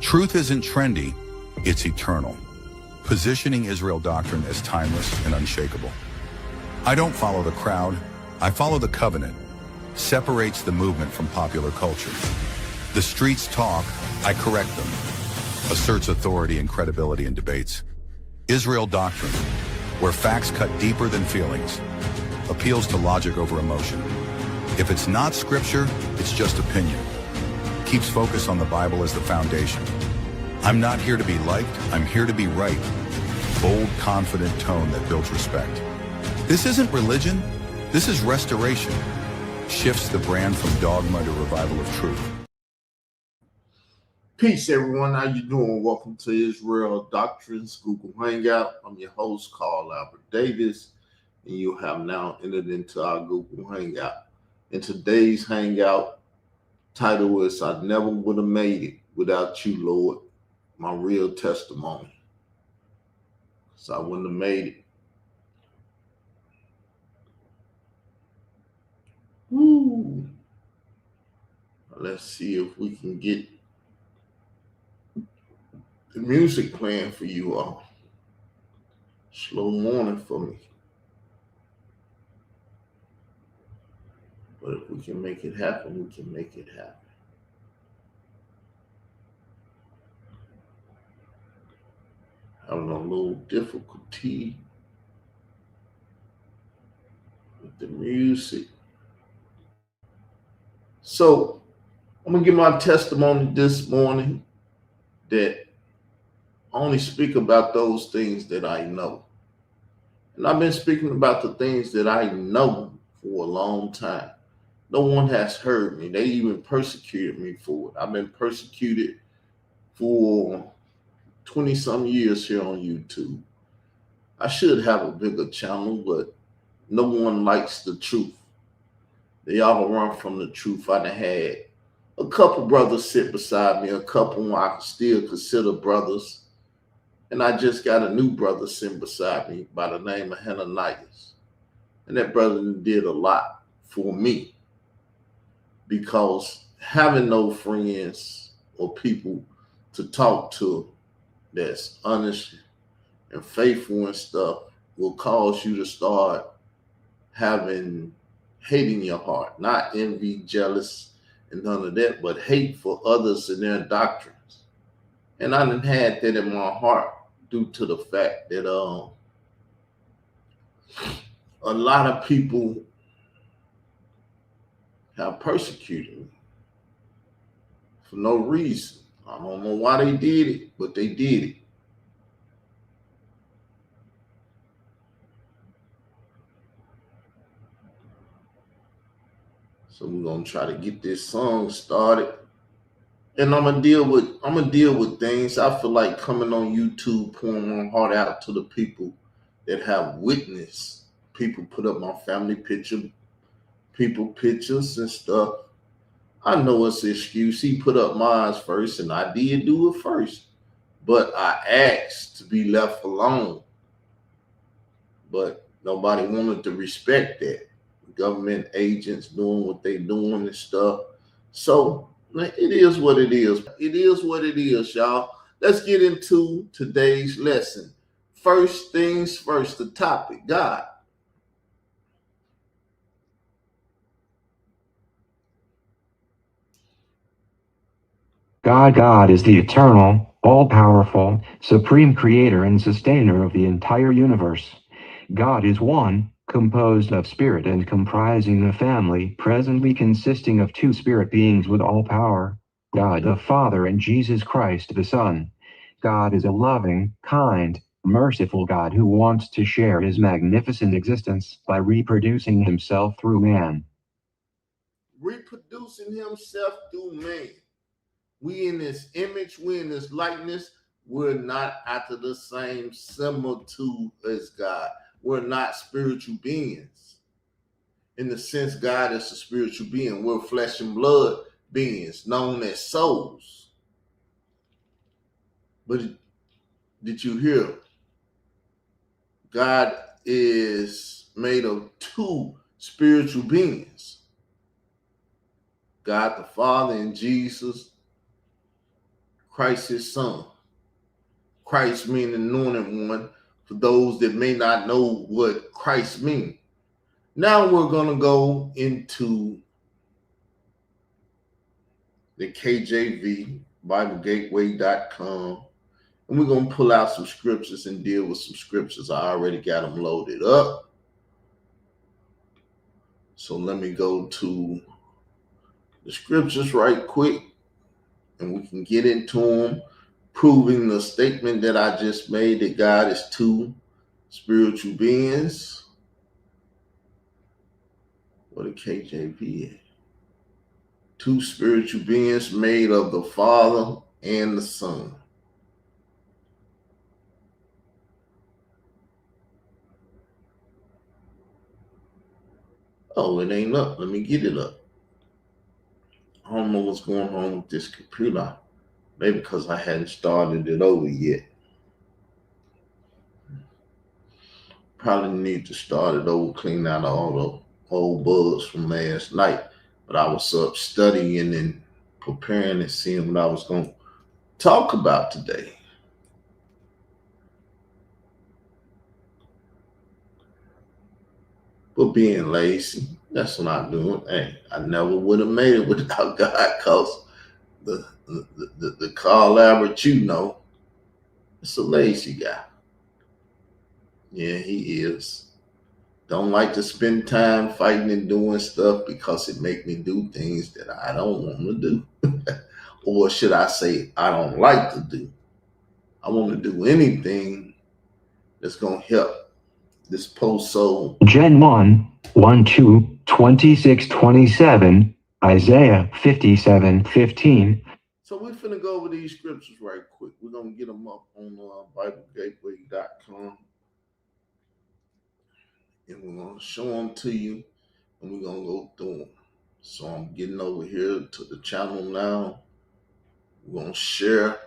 Truth isn't trendy, it's eternal, positioning Israel doctrine as timeless and unshakable. I don't follow the crowd, I follow the covenant. Separates the movement from popular culture. The streets talk, I correct them. Asserts authority and credibility in debates. Israel doctrine, where facts cut deeper than feelings. Appeals to logic over emotion. If it's not scripture, it's just opinion. Keeps focus on the Bible as the foundation. I'm not here to be liked, I'm here to be right. Bold, confident tone that builds respect. This isn't religion, this is restoration. Shifts the brand from dogma to revival of truth. Peace, everyone. How you doing? Welcome to Israel Doctrines Google Hangout. I'm your host, Carl Albert Davis, and you have now entered into our Google Hangout. In today's Hangout, title is "I Never Would Have Made It Without You, Lord." My real testimony. So I wouldn't have made it. Woo. Let's see if we can get the music playing for you all. Slow morning for me. But if we can make it happen, we can make it happen. Having a little difficulty with the music. So I'm going to give my testimony this morning that I only speak about those things that I know. And I've been speaking about the things that I know for a long time. No one has heard me. They even persecuted me for it. I've been persecuted for 20-some years here on YouTube. I should have a bigger channel, but no one likes the truth. They all run from the truth. I done had a couple brothers sit beside me, a couple I still consider brothers. And I just got a new brother sitting beside me by the name of Hananias. And that brother did a lot for me because having no friends or people to talk to that's honest and faithful and stuff will cause you to start having hate in your heart, not envy, jealous, and none of that, but hate for others and their doctrines. And I done had that in my heart due to the fact that a lot of people have persecuted me for no reason. I don't know why they did it, but they did it. So we're gonna try to get this song started. And I'm gonna deal with things. I feel like coming on YouTube, pouring my heart out to the people that have witnessed. People put up my family picture, people pictures and stuff. I know it's an excuse. He put up mine first, and I did do it first. But I asked to be left alone. But nobody wanted to respect that. Government agents doing what they doing and stuff. So it is what it is. It is what it is, y'all. Let's get into today's lesson. First things first, the topic, God. God is the eternal, all-powerful, supreme creator and sustainer of the entire universe. God is one, composed of spirit and comprising a family presently consisting of two spirit beings with all power, God the Father and Jesus Christ the Son. God is a loving, kind, merciful God who wants to share his magnificent existence by reproducing himself through man. Reproducing himself through man. We in this image, we in this likeness. We're not after the same similitude as God. We're not spiritual beings. In the sense God is a spiritual being. We're flesh and blood beings known as souls. But did you hear? God is made of two spiritual beings. God the Father and Jesus Christ his son. Christ meaning anointed one, for those that may not know what Christ means. Now we're going to go into the KJV, BibleGateway.com, and we're going to pull out some scriptures and deal with some scriptures. I already got them loaded up. So let me go to the scriptures right quick, and we can get into them, proving the statement that I just made, that God is two spiritual beings. What a KJV is. Two spiritual beings made of the Father and the Son. Oh, it ain't up. Let me get it up. I don't know what's going on with this computer. Maybe because I hadn't started it over yet. Probably need to start it over, clean out all the old bugs from last night. But I was up studying and preparing and seeing what I was going to talk about today. But being lazy, that's what I'm doing. Hey, I never would have made it without God, because the Carl Albert, it's a lazy guy. Yeah, he is. Don't like to spend time fighting and doing stuff because it make me do things that I don't want to do. Or should I say, I don't like to do. I want to do anything that's going to help this post soul. Gen 1, 1, 2, 26, 27, Isaiah 57, 15. So we're finna go over these scriptures right quick. We're going to get them up on BibleGateway.com. And we're going to show them to you, and we're going to go through them. So I'm getting over here to the channel now. We're going to share.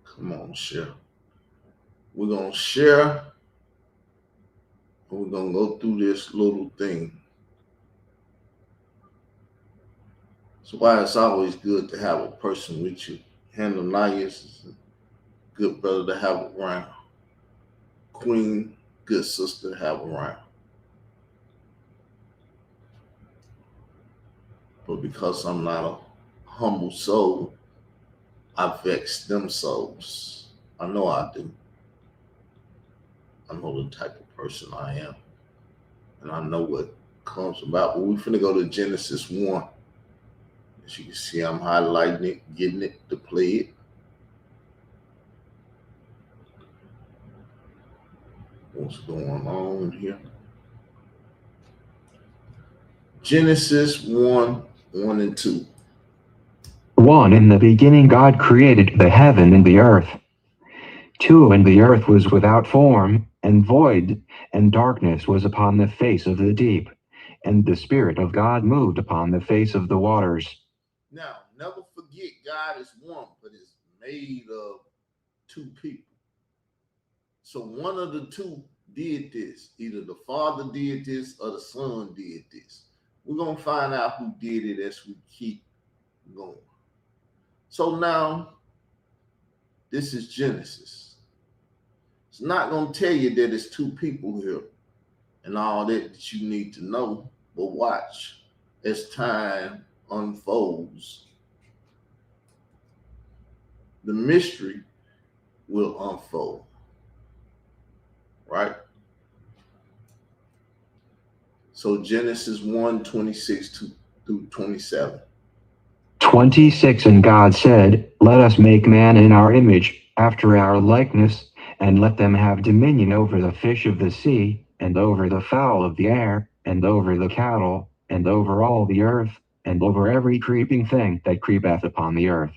Come on, share. We're going to share, and we're going to go through this little thing. That's why it's always good to have a person with you. Hananias is a good brother to have around. Queen, good sister to have around. But because I'm not a humble soul, I vex them souls. I know I do. I know the type of person I am. And I know what comes about. But we're finna go to Genesis 1. As you can see, I'm highlighting it, getting it to play it. What's going on here? Genesis 1, 1 and 2. 1. In the beginning God created the heaven and the earth. 2. And the earth was without form and void, and darkness was upon the face of the deep, and the Spirit of God moved upon the face of the waters. Now, never forget God is one, but it's made of two people. So one of the two did this. Either the Father did this or the Son did this. We're going to find out who did it as we keep going. So now, this is Genesis. It's not going to tell you that it's two people here and all that you need to know, but watch as time unfolds. The mystery will unfold, right? So Genesis 1, 26 through 27. 26. And God said, Let us make man in our image, after our likeness, and let them have dominion over the fish of the sea, and over the fowl of the air, and over the cattle, and over all the earth, and over every creeping thing that creepeth upon the earth.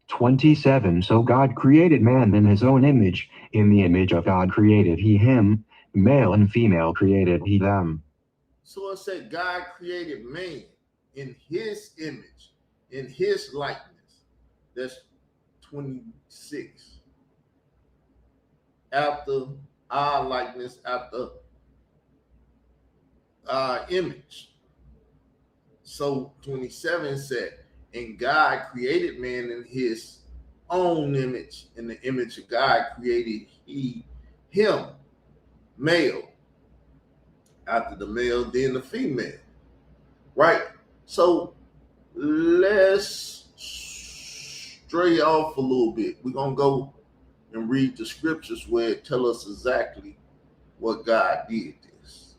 27. So God created man in his own image. In the image of God created he him, male and female created he them. So it said God created man in his image, in his likeness. That's 26. After our likeness, after our image. So 27 said, And God created man in his own image. In the image of God created him, male. After the male, then the female. Right? So let's stray off a little bit. We're going to go and read the scriptures where it tell us exactly what God did this.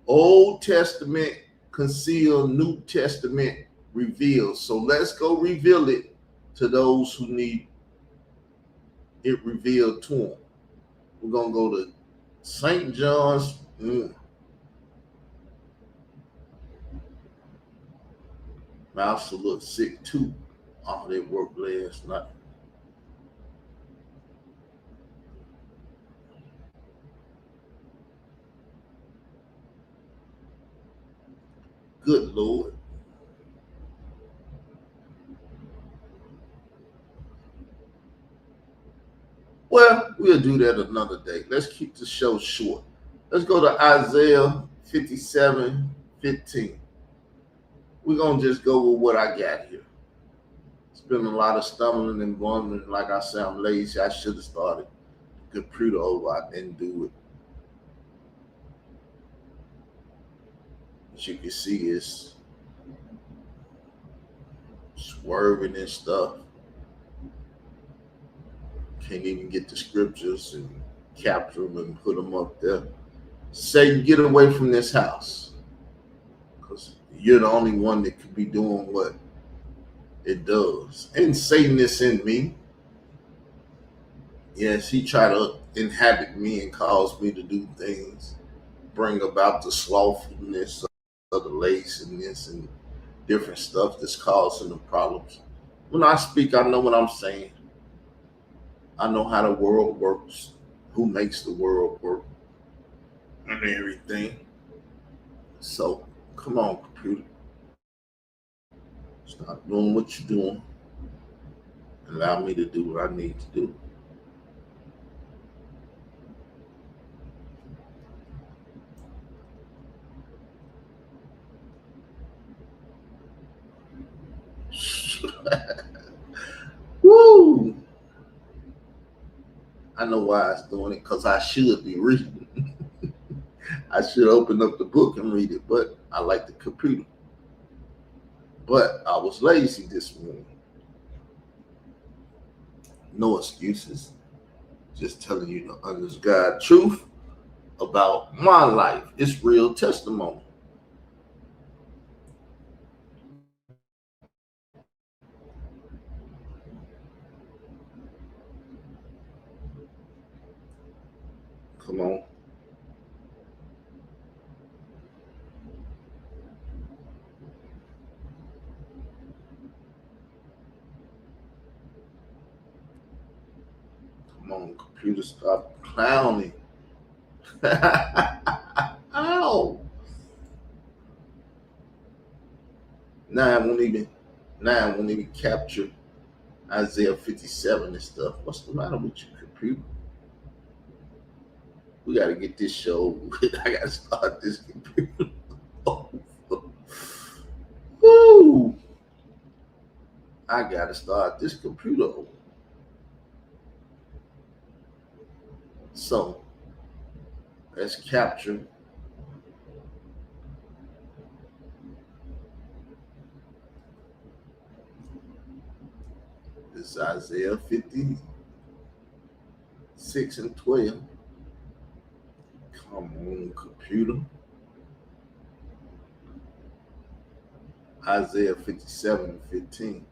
Old Testament concealed, New Testament revealed. So let's go reveal it to those who need it revealed to them. We're going to go to St. John's. Mouse look sick too. Oh, they worked last night. Good Lord. Well, we'll do that another day. Let's keep the show short. Let's go to Isaiah 57:15. We're going to just go with what I got here. It's been a lot of stumbling and bumbling. Like I said, I'm lazy. I should have started the computer over. I didn't do it. As you can see, it's swerving and stuff. Can't even get the scriptures and capture them and put them up there. Satan, get away from this house. Because you're the only one that could be doing what it does. And Satan is in me. Yes, he tried to inhabit me and cause me to do things, bring about the slothfulness of the laziness and different stuff that's causing the problems. When I speak, I know what I'm saying. I know how the world works, who makes the world work, and everything. So, come on, computer. Stop doing what you're doing. Allow me to do what I need to do. Woo! I know why it's doing it, because I should be reading. I should open up the book and read it, but I like the computer. But I was lazy this morning. No excuses. Just telling you the honest God truth about my life. It's real testimony. Come on. Come on, computer, stop clowning. Ow. Now I won't even capture Isaiah 57 and stuff. What's the matter with you, computer? We got to get this show. I got to start this computer. Woo! I got to start this computer over. So let's capture this Isaiah 56:12. Come on, computer. Isaiah 57:15.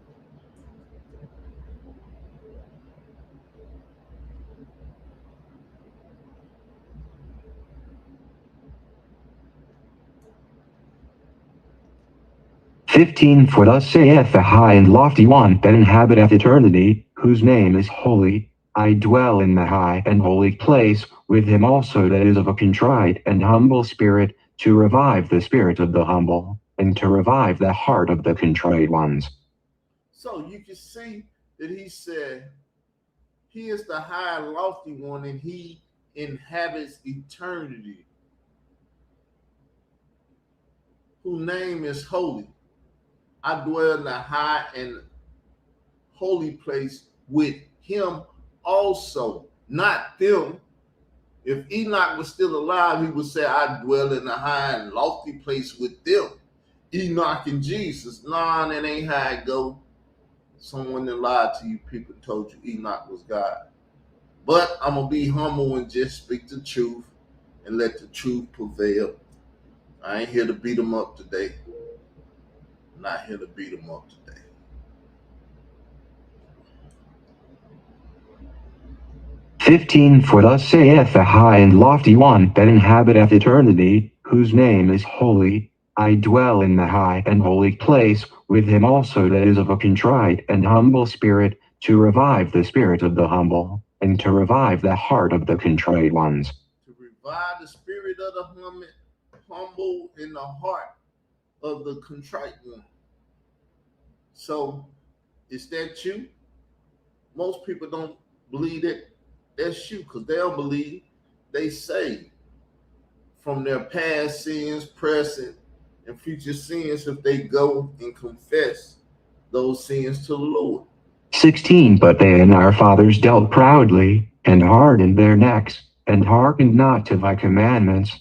For thus saith the high and lofty one that inhabiteth eternity, whose name is holy. I dwell in the high and holy place, with him also that is of a contrite and humble spirit, to revive the spirit of the humble, and to revive the heart of the contrite ones. So you can see that he said, he is the high and lofty one, and he inhabits eternity, whose name is holy. I dwell in the high and holy place with him also, not them. If Enoch was still alive, he would say, I dwell in the high and lofty place with them. Enoch and Jesus. Nah, that ain't how it go. Someone that lied to you people told you Enoch was God. But I'm going to be humble and just speak the truth and let the truth prevail. I ain't here to beat them up today. I'm not here to beat them up today. For thus saith the high and lofty one that inhabiteth eternity, whose name is holy, I dwell in the high and holy place, with him also that is of a contrite and humble spirit, to revive the spirit of the humble, and to revive the heart of the contrite ones. To revive the spirit of the humble in the heart of the contrite one. So, is that you? Most people don't believe that that's you because they don't believe they saved from their past sins, present, and future sins if they go and confess those sins to the Lord. 16 But they and our fathers dealt proudly, and hardened their necks, and hearkened not to thy commandments.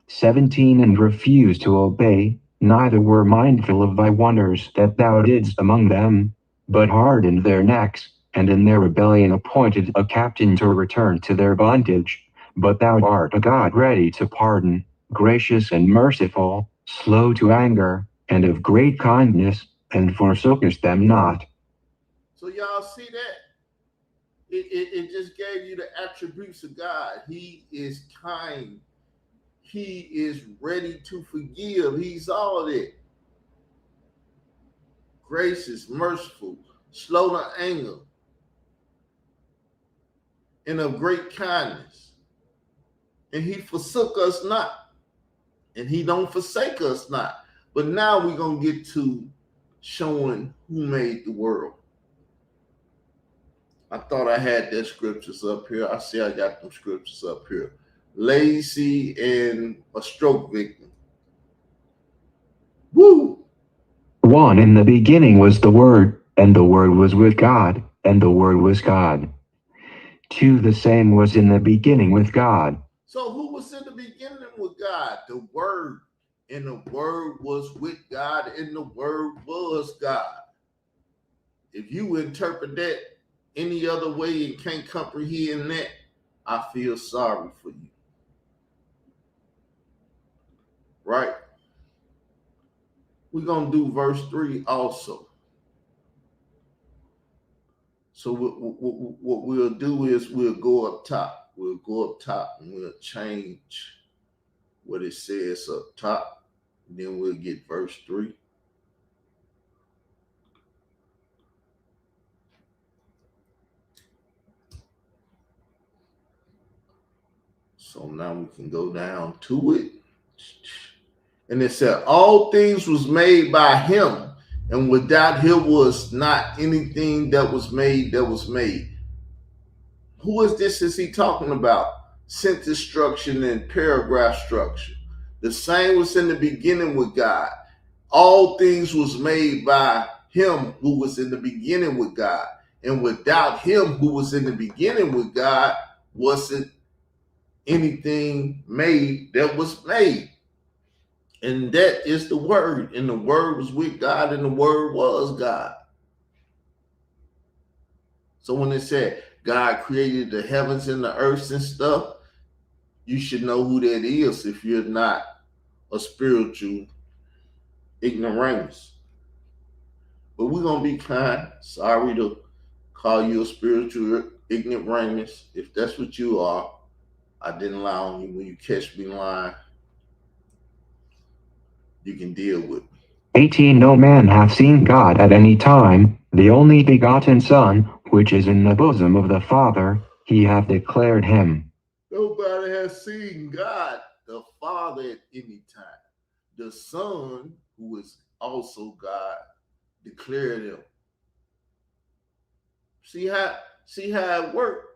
17 And refused to obey, neither were mindful of thy wonders that thou didst among them, but hardened their necks, and in their rebellion appointed a captain to return to their bondage. But thou art a God ready to pardon, gracious and merciful, slow to anger, and of great kindness, and forsookest them not. So y'all see that? It just gave you the attributes of God. He is kind. He is ready to forgive. He's all of that. Gracious, merciful, slow to anger, and of great kindness. And he forsook us not. And he don't forsake us not. But now we're going to get to showing who made the world. I thought I had that scriptures up here. I see I got them scriptures up here. Lazy and a stroke victim. Woo! 1 In the beginning was the Word, and the Word was with God, and the Word was God. 2 The same was in the beginning with God. So who was in the beginning with God? The Word. And the Word was with God, and the Word was God. If you interpret that any other way and can't comprehend that, I feel sorry for you. Right? We're going to do verse 3 also. So what we'll do is we'll go up top. We'll go up top and we'll change what it says up top. And then we'll get verse 3. So now we can go down to it. And it said, all things was made by him, and without him was not anything that was made that was made. Who is this is he talking about? Sentence structure and paragraph structure. The same was in the beginning with God. All things was made by him who was in the beginning with God. And without him who was in the beginning with God, wasn't anything made that was made. And that is the Word. And the Word was with God, and the Word was God. So when it said God created the heavens and the earths and stuff, you should know who that is if you're not a spiritual ignoramus. But we're going to be kind. Sorry to call you a spiritual ignoramus. If that's what you are, I didn't lie on you. When you catch me lying, you can deal with me. 18 No man hath seen God at any time, the only begotten Son, which is in the bosom of the Father, he hath declared him. Nobody has seen God, the Father, at any time. The Son, who is also God, declared him. See how it works?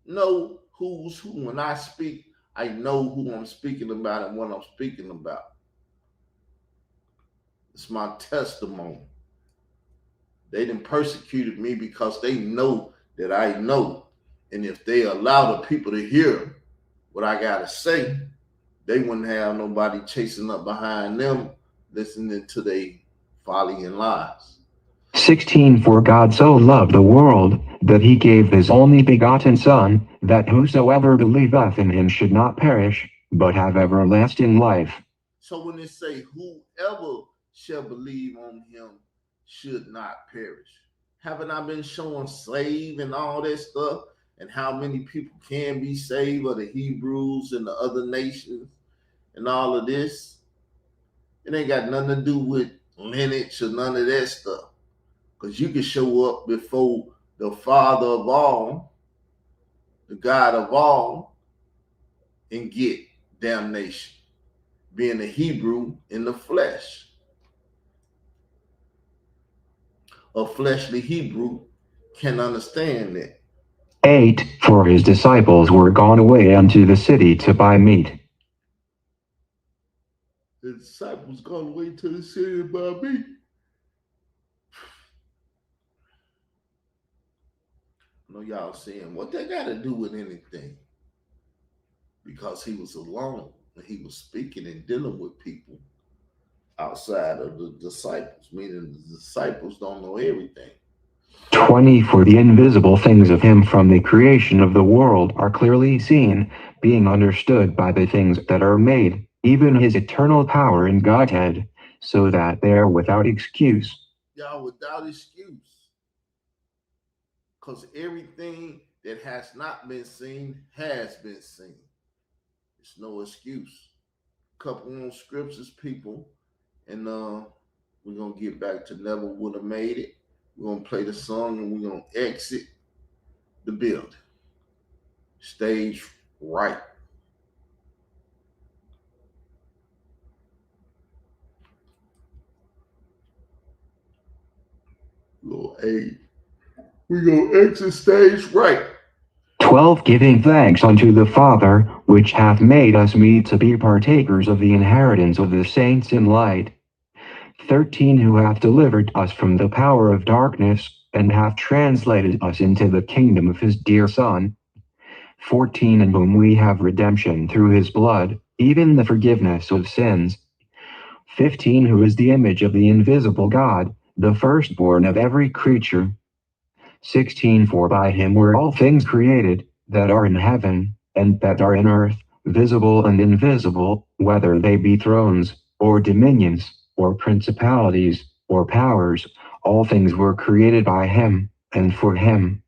Know who's who. When I speak, I know who I'm speaking about and what I'm speaking about. It's my testimony. They done persecuted me because they know that I know. And if they allow the people to hear what I got to say, they wouldn't have nobody chasing up behind them, listening to their folly and lies. 16 For God so loved the world, that he gave his only begotten Son, that whosoever believeth in him should not perish, but have everlasting life. So when they say whoever shall believe on him should not perish, haven't I been showing slave and all that stuff, and how many people can be saved, or the Hebrews and the other nations and all of this? It ain't got nothing to do with lineage or none of that stuff. Because you can show up before the Father of all, the God of all, and get damnation, being a Hebrew in the flesh. A fleshly Hebrew can understand that. 8 For his disciples were gone away unto the city to buy meat. The disciples gone away to the city to buy meat. I know y'all saying, what they got to do with anything? Because he was alone and he was speaking and dealing with people outside of the disciples, meaning the disciples don't know everything. 20 For the invisible things of him from the creation of the world are clearly seen, being understood by the things that are made, even his eternal power in Godhead, so that they are without excuse. Y'all, without excuse. Because everything that has not been seen has been seen. It's no excuse. Couple more scriptures, people, and we're gonna get back to Never Would Have Made It. We're gonna play the song and we're gonna exit the building. Stage right. Little 8. We're gonna exit stage right. 12 Giving thanks unto the Father, which hath made us meet to be partakers of the inheritance of the saints in light. 13 Who hath delivered us from the power of darkness, and hath translated us into the kingdom of his dear Son. 14 In whom we have redemption through his blood, even the forgiveness of sins. 15 Who is the image of the invisible God, the firstborn of every creature. 16 For by him were all things created, that are in heaven, and that are in earth, visible and invisible, whether they be thrones, or dominions, or principalities, or powers, all things were created by him, and for him.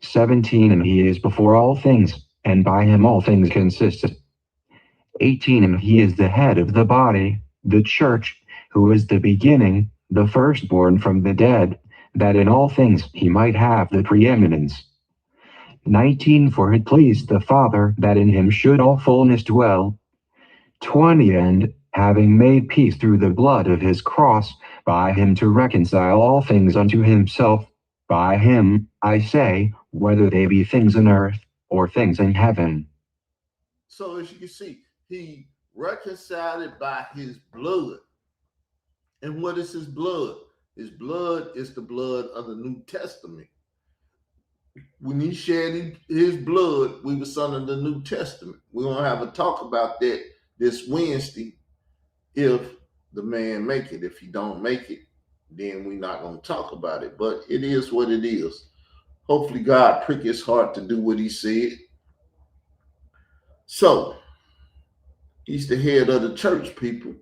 17 And he is before all things, and by him all things consist. 18 And he is the head of the body, the church, who is the beginning, the firstborn from the dead, that in all things he might have the preeminence. 19 For it pleased the Father that in him should all fullness dwell. 20 And having made peace through the blood of his cross, by him to reconcile all things unto himself. By him, I say, whether they be things in earth, or things in heaven. So as you can see, he reconciled it by his blood. And what is his blood? His blood is the blood of the New Testament. When he shed his blood, we was under the New Testament. We're going to have a talk about that this Wednesday if the man make it. If he don't make it, then we're not going to talk about it. But it is what it is. Hopefully God prick his heart to do what he said. So, he's the head of the church, people.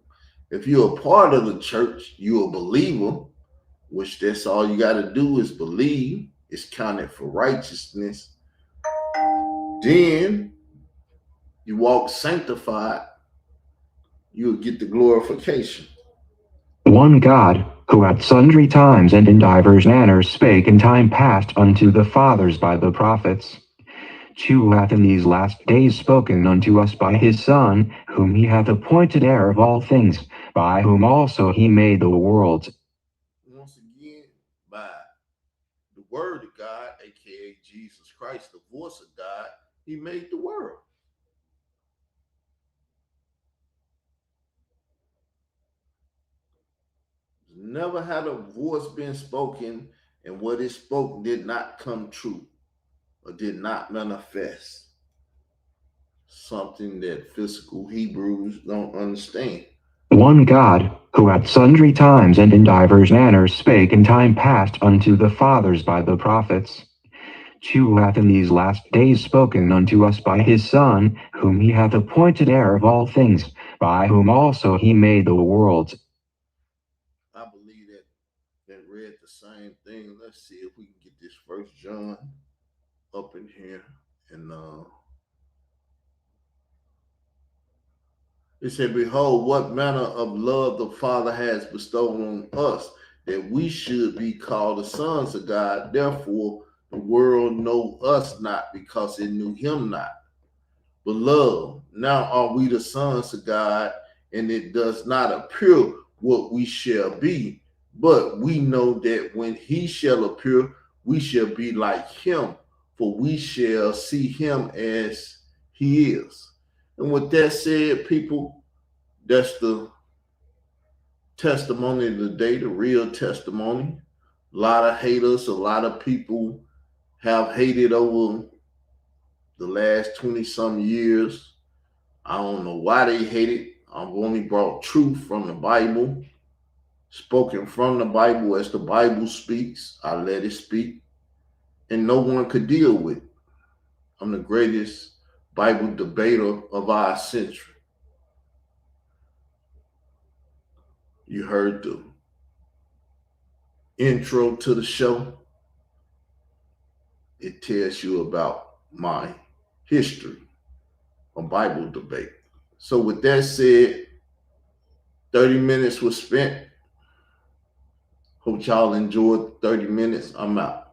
If you're a part of the church, you're a believer, which that's all you got to do is believe. It's counted for righteousness. Then you walk sanctified, you'll get the glorification. One God, who at sundry times and in divers manners spake in time past unto the fathers by the prophets, who hath in these last days spoken unto us by his Son, whom he hath appointed heir of all things, by whom also he made the worlds. Once again, by the word of God, aka Jesus Christ, the voice of God, he made the world. Never had a voice been spoken and what it spoke did not come true or did not manifest. Something that physical Hebrews don't understand. One God, who at sundry times and in divers manners spake in time past unto the fathers by the prophets, who hath in these last days spoken unto us by his Son, whom he hath appointed heir of all things, by whom also he made the worlds. I believe that read the same thing. Let's see if we can get this First John up in here. And it said, behold, what manner of love the Father has bestowed on us, that we should be called the sons of God. Therefore, the world know us not, because it knew him not. Beloved, now are we the sons of God, and it does not appear what we shall be. But we know that when he shall appear, we shall be like him, for we shall see him as he is. And with that said, people, that's the testimony of the day, the real testimony. A lot of haters, a lot of people have hated over the last 20-some years. I don't know why they hate it. I've only brought truth from the Bible, spoken from the Bible as the Bible speaks. I let it speak, and no one could deal with it. I'm the greatest Bible debater of our century. You heard the intro to the show. It tells you about my history of Bible debate. So with that said, 30 minutes was spent. Hope y'all enjoyed 30 minutes. I'm out.